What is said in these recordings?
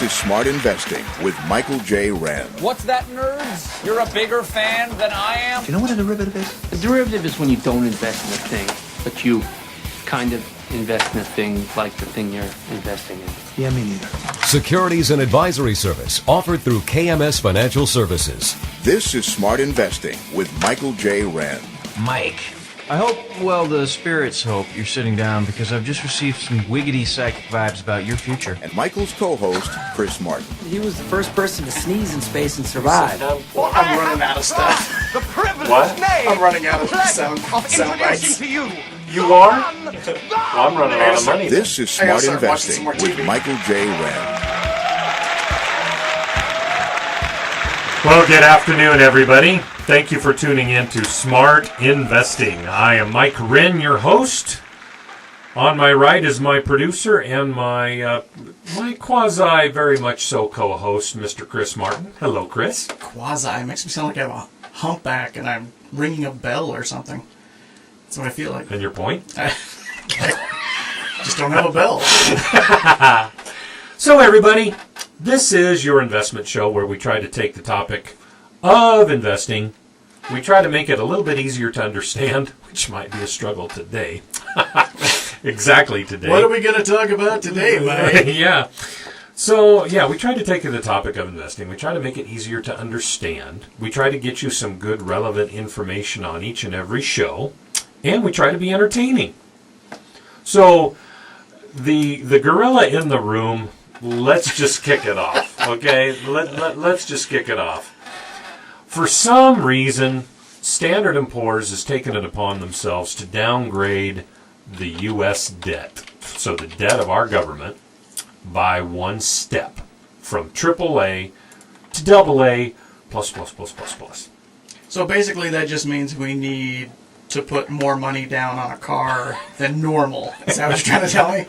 Is Smart Investing with Michael J. Wren. What's that, nerds? You're a bigger fan than I am? Do you know what a derivative is? A derivative is when you don't invest in a thing, but you kind of invest in a thing like the thing you're investing in. Yeah, me neither. Securities and advisory service offered through KMS Financial Services. This is Smart Investing with Michael J. Wren. Mike, I hope, well, the spirits hope you're sitting down because I've just received some wiggity psychic vibes about your future. And Michael's co-host, Chris Martin. He was the first person to sneeze in space and survive. Well, I'm running out of stuff. The privilege I'm running out of sound bites. to you. You are? Well, I'm running out of money. This is Smart Investing with Michael J. Wren. Well, good afternoon, everybody. Thank you for tuning in to Smart Investing. I am Mike Wren, your host. On my right is my producer and my quasi, very much so co-host, Mr. Chris Martin. Hello, Chris. Quasi makes me sound like I have a humpback and I'm ringing a bell or something. That's what I feel like. And your point? I just don't have a bell. So, everybody, this is your investment show where we try to take the topic of investing. We try to make it a little bit easier to understand, which might be a struggle today. Exactly today. What are we going to talk about today, Mike? Yeah. So, yeah, we try to take the topic of investing. We try to make it easier to understand. We try to get you some good, relevant information on each and every show. And we try to be entertaining. So, the gorilla in the room, let's just kick it off, okay? Let's just kick it off. For some reason, Standard & Poor's has taken it upon themselves to downgrade the U.S. debt, so the debt of our government, by one step, from AAA to AA plus. So basically that just means we need to put more money down on a car than normal. Is that what you're trying to tell me?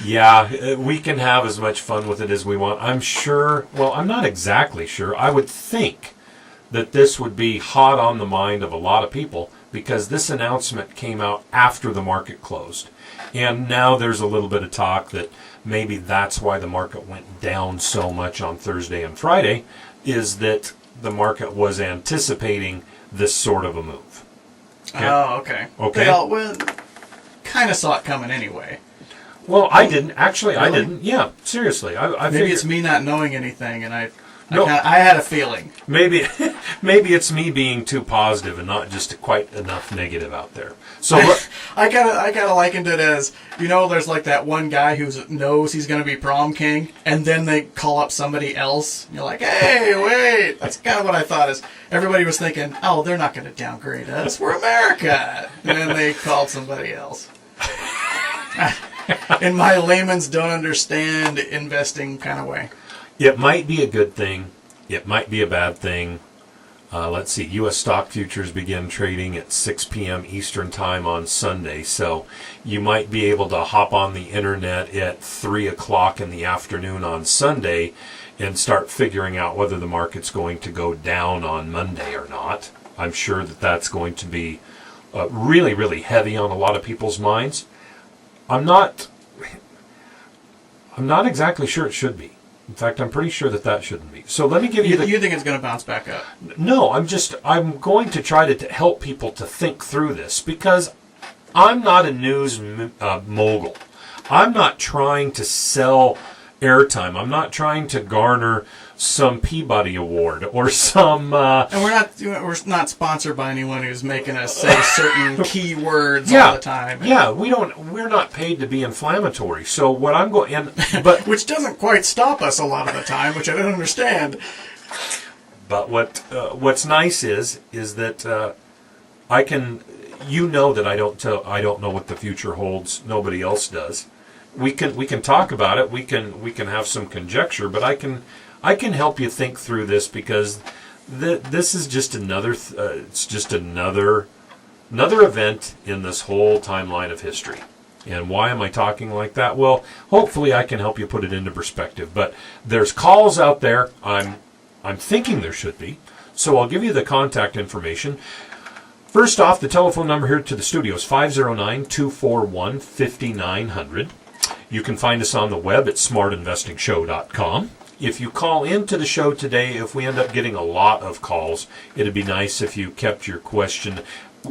Yeah, we can have as much fun with it as we want. I'm sure, well, I'm not exactly sure. I would think that this would be hot on the mind of a lot of people because this announcement came out after the market closed. And now there's a little bit of talk that maybe that's why the market went down so much on Thursday and Friday, is that the market was anticipating this sort of a move. Okay? Oh, okay. Okay. Well, kind of saw it coming anyway. Well, I didn't. Actually, Really? I didn't. Yeah, seriously. I Maybe figured, it's me not knowing anything, and I No. had a feeling. Maybe it's me being too positive and not just quite enough negative out there. So I kind of likened it as, you know, there's like that one guy who knows he's going to be prom king, and then they call up somebody else. And you're like, hey, wait. That's kind of what I thought is everybody was thinking, oh, they're not going to downgrade us. We're America. And then they called somebody else. In my layman's don't understand investing kind of way. it might be a good thing. It might be a bad thing. Let's see. U.S. stock futures begin trading at 6 p.m. Eastern Time on Sunday. So you might be able to hop on the internet at 3 o'clock in the afternoon on Sunday and start figuring out whether the market's going to go down on Monday or not. I'm sure that that's going to be really, really heavy on a lot of people's minds. I'm not exactly sure it should be. In fact, I'm pretty sure that shouldn't be. So let me give you You think it's going to bounce back up? No, I'm going to try to help people to think through this because I'm not a news mogul. I'm not trying to sell airtime. I'm not trying to garner some Peabody Award or some. And we're not sponsored by anyone who's making us say certain keywords Yeah, all the time. yeah, we're not paid to be inflammatory. So what I'm going but Which doesn't quite stop us a lot of the time, which I don't understand. But what's nice is that I can, that I don't know what the future holds. Nobody else does. We can talk about it. We can have some conjecture, but I can help you think through this because this is just another event in this whole timeline of history. And why am I talking like that? Well, hopefully I can help you put it into perspective. But there's calls out there. I'm thinking there should be. So I'll give you the contact information. First off, the telephone number here to the studio is 509-241-5900. You can find us on the web at smartinvestingshow.com. If you call into the show today, if we end up getting a lot of calls, it'd be nice if you kept your question.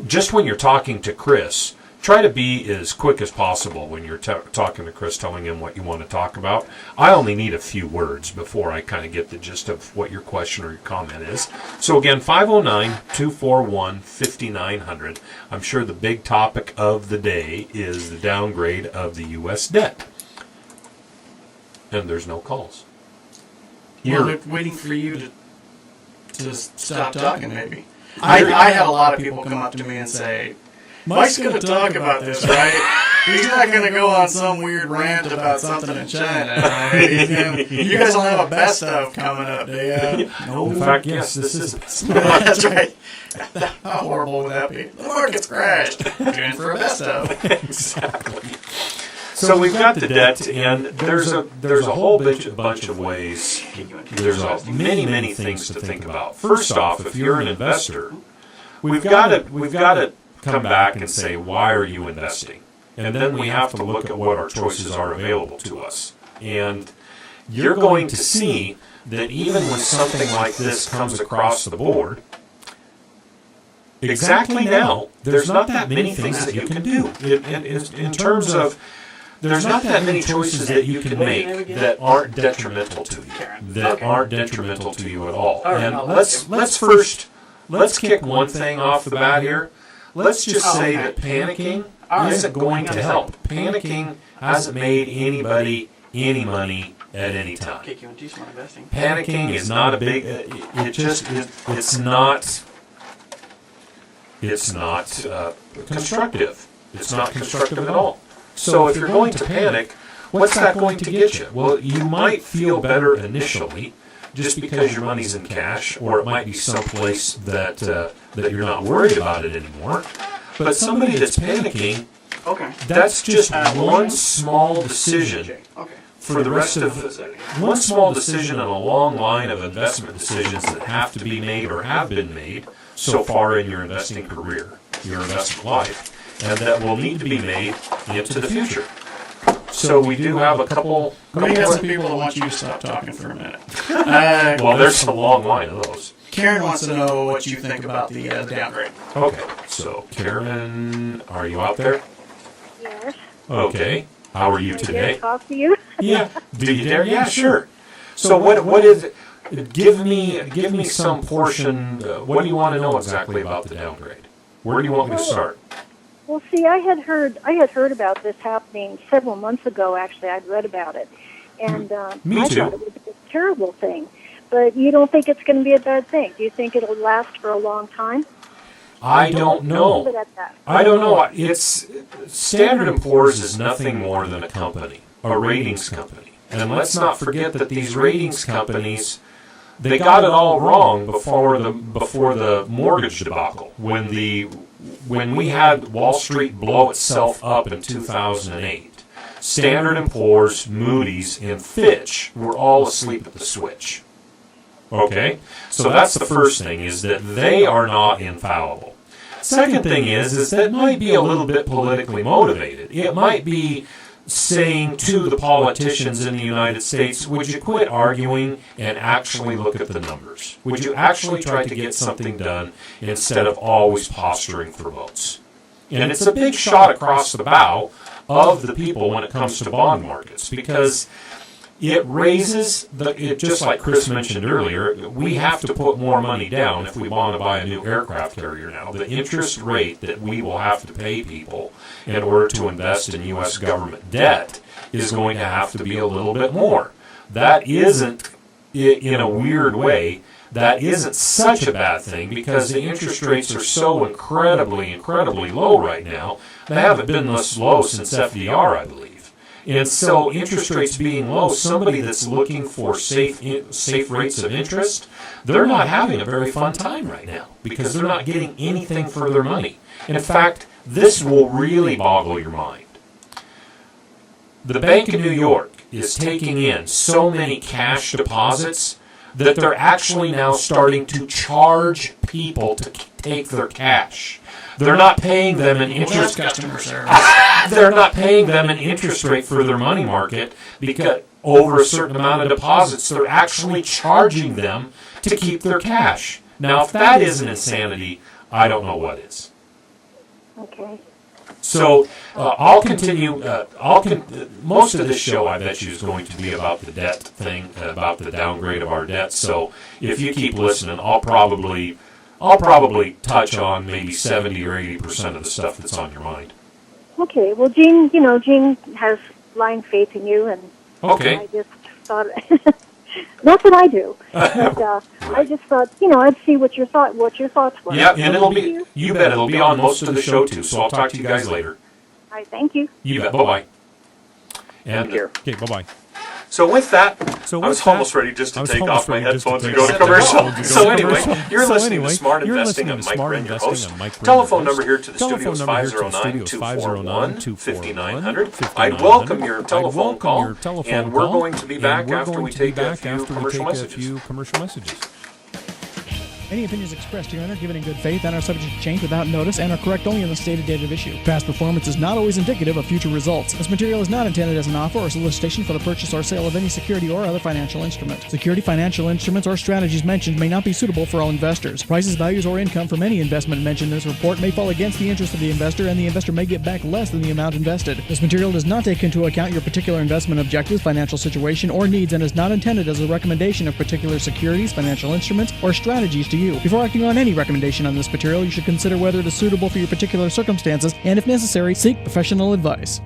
Just when you're talking to Chris, try to be as quick as possible when you're talking to Chris, telling him what you want to talk about. I only need a few words before I kind of get the gist of what your question or your comment is. So again, 509-241-5900. I'm sure the big topic of the day is the downgrade of the U.S. debt. And there's no calls. Well, they're waiting for you to stop talking, maybe. I had a lot of people come up to me and say, Mike's going to talk about this, right? He's not going to go on some weird rant about something in China. You guys will have a best of coming up, do you? No. In fact, yes, this is. That's right. How horrible would that be? The market's crashed. Doing for a best of. Exactly. So we've got the debt, and there's a whole bunch of ways. There's many things to think about. First off, if you're an investor, we've got to come back and say, why are you investing? And then we have to look at what our choices are available to us. And you're going to see that even when something like this comes across the board, exactly now, there's not that many things that you can do. In terms of, there's not that many choices that you can make that aren't detrimental to you, at all. And let's kick one thing off the bat here. Let's just say that panicking isn't going to help. Panicking hasn't made anybody any money at any time. Panicking is not a big. It's not constructive. It's not constructive at all. So if you're going to panic, what's that going to get you? Well, you might feel better initially, just because your money's in cash, or it might be someplace that you're not worried about it anymore. But somebody that's panicking, that's just one small decision for the rest of one small decision in a long line of investment decisions that have to be made or have been made so far in your investing career, your investment life, and that will need to be made into the future. So we do have a couple. We got some people that want you to stop talking for a minute. Well, there's a long line of those. Karen wants to know what you think about the downgrade. Okay, so Karen, are you out there? Yes. Okay. How are you today? Talk to you. Yeah. Do you dare? Yeah, sure. So what is it? Give me some portion. What do you want to know exactly about the downgrade? Where do you want me to start? Well, see, I had heard about this happening several months ago. Actually, I'd read about it, and Me I too. thought it was a terrible thing. But you don't think it's going to be a bad thing? Do you think it'll last for a long time? I don't know. Leave it at that. I don't know. It's Standard & Poor's is nothing more than a company, a ratings company. And let's not forget that these ratings companies, they got it all wrong before the mortgage debacle. When we had Wall Street blow itself up in 2008, Standard & Poor's, Moody's, and Fitch were all asleep at the switch. Okay? So that's the first thing, is that they are not infallible. Second thing is that it might be a little bit politically motivated. It might be saying to the politicians in the United States, would you quit arguing and actually look at the numbers? Would you actually try to get something done instead of always posturing for votes? And it's a big shot across the bow of the people when it comes to bond markets, because it raises, just like Chris mentioned earlier, we have to put more money down if we want to buy a new aircraft carrier now. The interest rate that we will have to pay people in order to invest in U.S. government debt is going to have to be a little bit more. That isn't, in a weird way, that isn't such a bad thing, because the interest rates are so incredibly low right now. They haven't been this low since FDR, I believe. And so interest rates being low, somebody that's looking for safe rates of interest, they're not having a very fun time right now, because they're not getting anything for their money. And in fact, this will really boggle your mind. The Bank of New York is taking in so many cash deposits that they're actually now starting to charge people to take their cash. They're not paying them an interest customer service. They're not paying them an interest rate for their money market because over a certain amount of deposits, they're actually charging them to keep their cash. Now, if that isn't insanity, I don't know what is. Okay. So I'll continue. Most of this show, I bet you, is going to be about the debt thing, about the downgrade of our debt. So if you keep listening, I'll probably touch on maybe 70 or 80% of the stuff that's on your mind. Okay. Well, Jean, Jean has blind faith in you, and Okay. I just thought that's what I do. But, I just thought, I'd see what your thoughts were. Yeah, and it'll be. You bet it'll be on most of the show too. So I'll talk to you guys later. All right. Thank you. You bet. Bye bye. And here. Okay, bye-bye. So with that, So I was with that, almost ready just to I was take almost off my ready just to headphones and take go to off commercial. my headphones and So go to anyway, commercial. you're So listening anyway, to Smart you're Investing. listening I'm to Mike Smart Wren, your Investing. host. I'm Mike Wren, Telephone your number host. here to the studio is Telephone number here to the studio is 509-241-5900. 509-241-5900. I'd welcome your telephone call, your telephone and we're call, going to be back and we're after going we to be take a back few after we commercial take a messages. few commercial messages. Any opinions expressed herein are given in good faith and are subject to change without notice and are correct only on the stated date of issue. Past performance is not always indicative of future results. This material is not intended as an offer or solicitation for the purchase or sale of any security or other financial instrument. Security, financial instruments, or strategies mentioned may not be suitable for all investors. Prices, values, or income from any investment mentioned in this report may fall against the interest of the investor, and the investor may get back less than the amount invested. This material does not take into account your particular investment objectives, financial situation, or needs, and is not intended as a recommendation of particular securities, financial instruments, or strategies to you. Before acting on any recommendation on this material, you should consider whether it is suitable for your particular circumstances, and if necessary, seek professional advice.